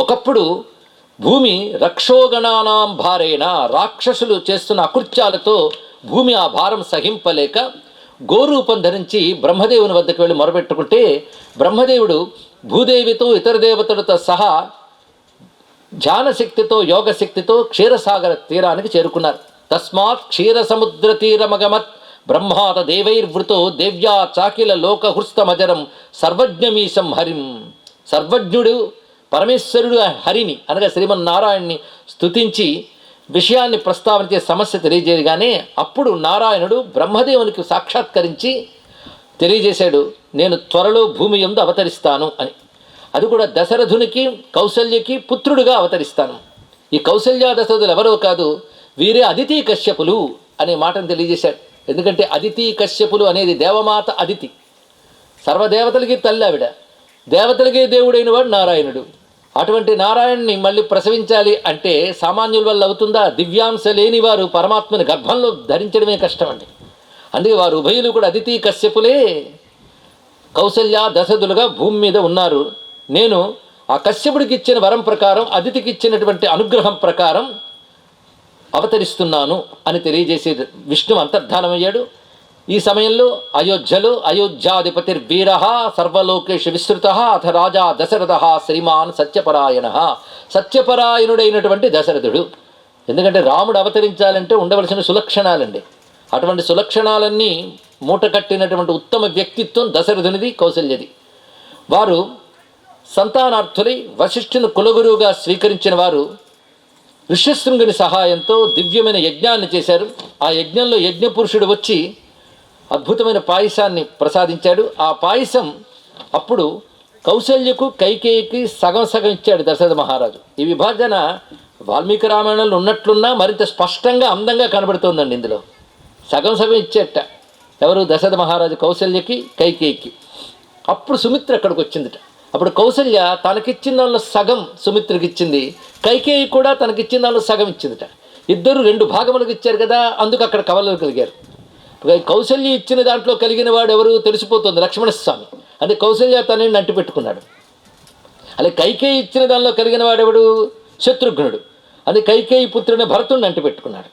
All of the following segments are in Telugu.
ఒకప్పుడు భూమి రక్షోగణానాం భారేణ, రాక్షసులు చేస్తున్న అకృత్యాలతో భూమి ఆ భారం సహింపలేక గోరూపం ధరించి బ్రహ్మదేవుని వద్దకు వెళ్ళి మొరపెట్టుకుంటే బ్రహ్మదేవుడు భూదేవితో ఇతర దేవతలతో సహా ధ్యానశక్తితో యోగశక్తితో క్షీరసాగర తీరానికి చేరుకున్నారు. తస్మాత్ క్షీరసముద్ర తీరమగమత్ బ్రహ్మాత దేవైర్వృతో దేవ్యా చాకిల లోకహృస్తమజరం సర్వజ్ఞమీశం హరిం. సర్వజ్ఞుడు పరమేశ్వరుడు హరిని అనగా శ్రీమన్నారాయణ్ణి స్తుతించి విషయాన్ని ప్రస్తావించే సమస్య తెలియజేయగానే అప్పుడు నారాయణుడు బ్రహ్మదేవునికి సాక్షాత్కరించి తెలియజేశాడు, నేను త్వరలో భూమి యందు అవతరిస్తాను అని. అది కూడా దశరథునికి కౌసల్యకి పుత్రుడుగా అవతరిస్తాను. ఈ కౌసల్య దశరథులు ఎవరో కాదు, వీరే అదితి కశ్యపులు అనే మాటను తెలియజేశాడు. ఎందుకంటే అదితి కశ్యపులు అనేది దేవమాత అదితి, సర్వదేవతలకి తల్లి ఆవిడ, దేవతలకే దేవుడైన వాడు నారాయణుడు. అటువంటి నారాయణ్ణి మళ్ళీ ప్రసవించాలి అంటే సామాన్యుల వల్ల అవుతుందా? దివ్యాంశ లేని వారు పరమాత్మని గర్భంలో ధరించడమే కష్టం అండి. అందుకే వారు ఉభయులు కూడా అదితి కశ్యపులే కౌసల్య దశరథులుగా భూమి మీద ఉన్నారు. నేను ఆ కశ్యపుడికి ఇచ్చిన వరం ప్రకారం, అదితికి ఇచ్చినటువంటి అనుగ్రహం ప్రకారం అవతరిస్తున్నాను అని తెలియజేసే విష్ణు అంతర్ధానమయ్యాడు. ఈ సమయంలో అయోధ్యలో అయోధ్యాధిపతిర్వీర సర్వలోకేష విస్తృత అథ రాజా దశరథ శ్రీమాన్ సత్యపరాయణ. సత్యపరాయణుడైనటువంటి దశరథుడు. ఎందుకంటే రాముడు అవతరించాలంటే ఉండవలసిన సులక్షణాలండి. అటువంటి సులక్షణాలన్నీ మూటకట్టినటువంటి ఉత్తమ వ్యక్తిత్వం దశరథునిది, కౌసల్యది. వారు సంతానార్థులై వశిష్ఠుని కులగురువుగా స్వీకరించిన వారు ఋష్యశృంగుని సహాయంతో దివ్యమైన యజ్ఞాన్ని చేశారు. ఆ యజ్ఞంలో యజ్ఞపురుషుడు వచ్చి అద్భుతమైన పాయసాన్ని ప్రసాదించాడు. ఆ పాయసం అప్పుడు కౌసల్యకు కైకేయికి సగం సగం ఇచ్చాడు దశరథ మహారాజు. ఈ విభజన వాల్మీకి రామాయణంలో ఉన్నట్లున్నా మరింత స్పష్టంగా అందంగా కనబడుతోందండి. ఇందులో సగం సగం ఇచ్చేట ఎవరు? దశరథ మహారాజు కౌసల్యకి కైకేయికి. అప్పుడు సుమిత్ర అక్కడికి వచ్చిందిట. అప్పుడు కౌసల్య తనకిచ్చిన దానిలో సగం సుమిత్రకి ఇచ్చింది, కైకేయి కూడా తనకిచ్చిన దానిలో సగం ఇచ్చిందిట. ఇద్దరు 2 భాగములకు ఇచ్చారు కదా, అందుకు అక్కడ కవలలు కలిగారు. కౌసల్య ఇచ్చిన దాంట్లో కలిగిన వాడు ఎవరు తెలిసిపోతుంది, లక్ష్మణస్వామి. అదే కౌసల్య తనని అంటి పెట్టుకున్నాడు. అదే కైకేయి ఇచ్చిన దానిలో కలిగిన వాడెవడు? శత్రుఘ్నుడు. అదే కైకేయి పుత్రుని భరతుడిని అంటి పెట్టుకున్నాడు.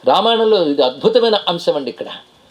రామాయణంలో ఇది అద్భుతమైన అంశం అండి. ఇక్కడ